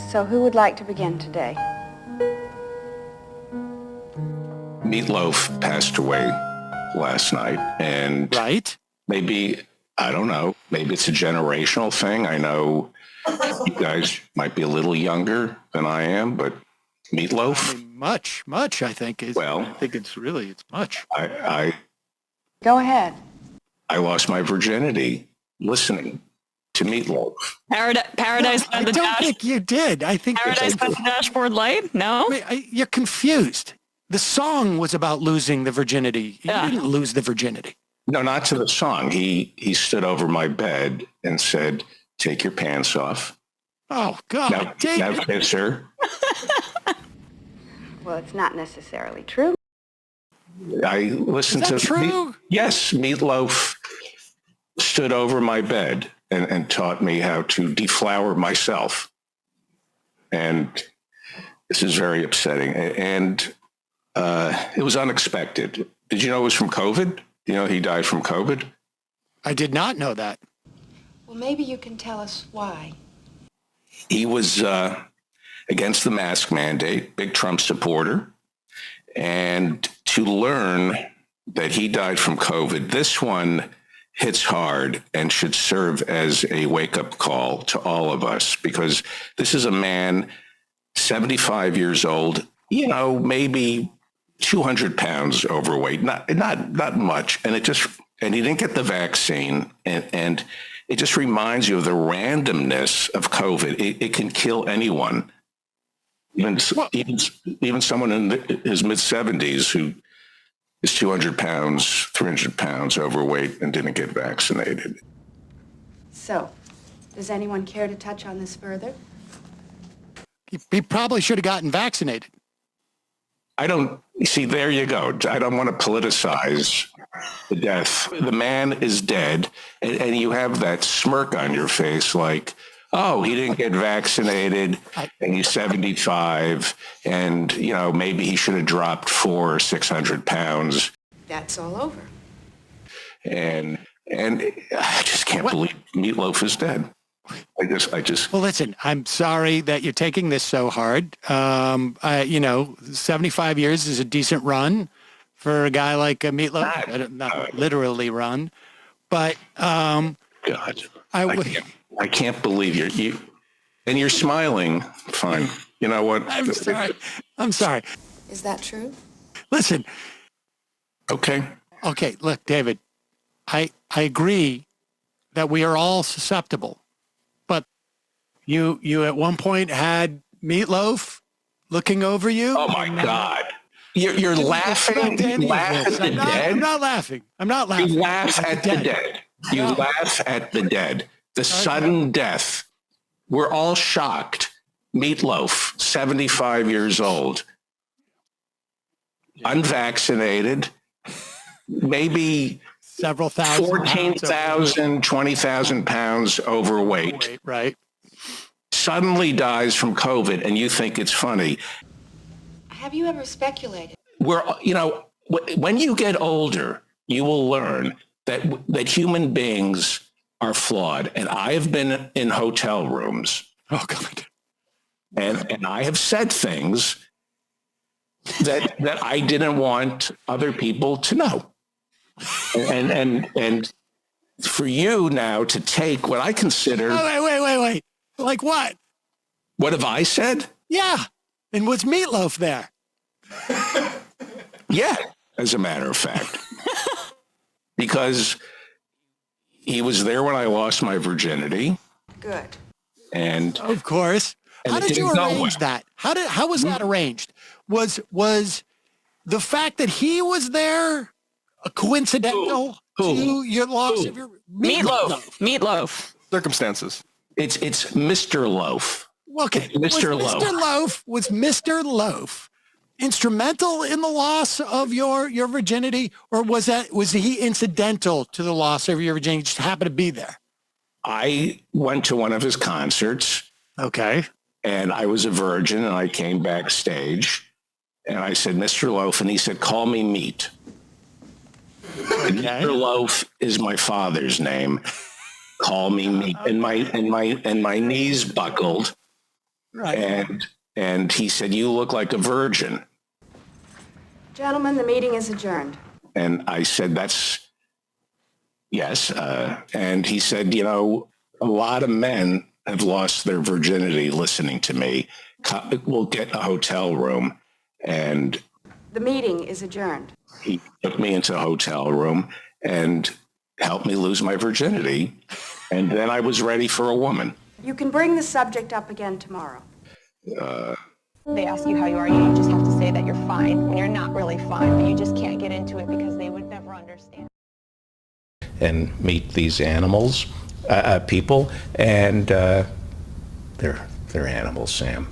So who would like to begin today? Meat Loaf passed away last night, and Right? maybe, I don't know, maybe it's a generational thing. I know you guys might be a little younger than I am, but Meat Loaf, I mean, much, I think. I think it's much. I Go ahead. lost my virginity listening to Meat Loaf. Paradise I on the don't think you did. I think Paradise on the Dashboard Light? No? you're confused. The song was about losing the virginity. You didn't lose the virginity. No, not to the song. He stood over my bed and said, "Take your pants off. Oh, God. Now David. kiss her." Well, it's not necessarily true. I listened Is that to true? Yes, Meat Loaf stood over my bed and taught me how to deflower myself. And this is very upsetting. And it was unexpected. Did you know it was from COVID? You know he died from COVID? I did not know that. Well, maybe you can tell us why. He was against the mask mandate, big Trump supporter. And to learn that he died from COVID, this one hits hard and should serve as a wake-up call to all of us, because this is a man, 75 years old, maybe 200 pounds overweight, not much. And he didn't get the vaccine. And it just reminds you of the randomness of COVID. It can kill anyone. Even someone in his mid-70s who is 200 pounds, 300 pounds overweight and didn't get vaccinated. So, does anyone care to touch on this further? He probably should have gotten vaccinated. See, there you go. I don't want to politicize the death. The man is dead, and you have that smirk on your face like, oh, he didn't get vaccinated, and he's 75, and, maybe he should have dropped 400 or 600 pounds. That's all over. And I just can't believe Meat Loaf is dead. I just. Well, listen, I'm sorry that you're taking this so hard. 75 years is a decent run for a guy like Meat Loaf. Not literally run, but God, I can't believe you, and you're smiling. Fine. You know what? I'm sorry. Is that true? Listen. Okay. Look, David, I agree that we are all susceptible. You at one point had Meat Loaf looking over you. Oh my God! You're laughing. You laugh at the dead. I'm not laughing. You laugh at the dead. You laugh at the dead. The sudden death. We're all shocked. Meat Loaf, 75 years old, unvaccinated, maybe several thousand, 14,000, 20,000 pounds overweight. Right. Suddenly dies from COVID, and you think it's funny. Have you ever speculated? When you get older, you will learn that human beings are flawed. And I have been in hotel rooms. Oh, God. And I have said things that I didn't want other people to know. And for you now to take what I consider... Oh, wait. Like what? What have I said? Yeah. And was Meat Loaf there? Yeah, as a matter of fact. Because he was there when I lost my virginity. Good. And of course. How did you arrange that? How was that arranged? Was the fact that he was there a coincidental to your loss of your Meat Loaf. Circumstances. It's Mr. Loaf. Okay. Mr. Loaf. Was Mr. Loaf instrumental in the loss of your virginity, or was he incidental to the loss of your virginity? Just happened to be there. I went to one of his concerts. Okay. And I was a virgin, and I came backstage, and I said, Mr. Loaf, and he said, call me Meat. Okay. Mr. Loaf is my father's name. Call me Meat. And my knees buckled, Right. And he said, "You look like a virgin." Gentlemen, the meeting is adjourned. And I said, "That's yes." And he said, "You know, a lot of men have lost their virginity listening to me. We'll get a hotel room." And The meeting is adjourned. he took me into a hotel room and helped me lose my virginity. And then I was ready for a woman. You can bring the subject up again tomorrow. They ask you how you are, you just have to say that you're fine when you're not really fine, but you just can't get into it because they would never understand. And meet these animals, people, and they're animals, Sam.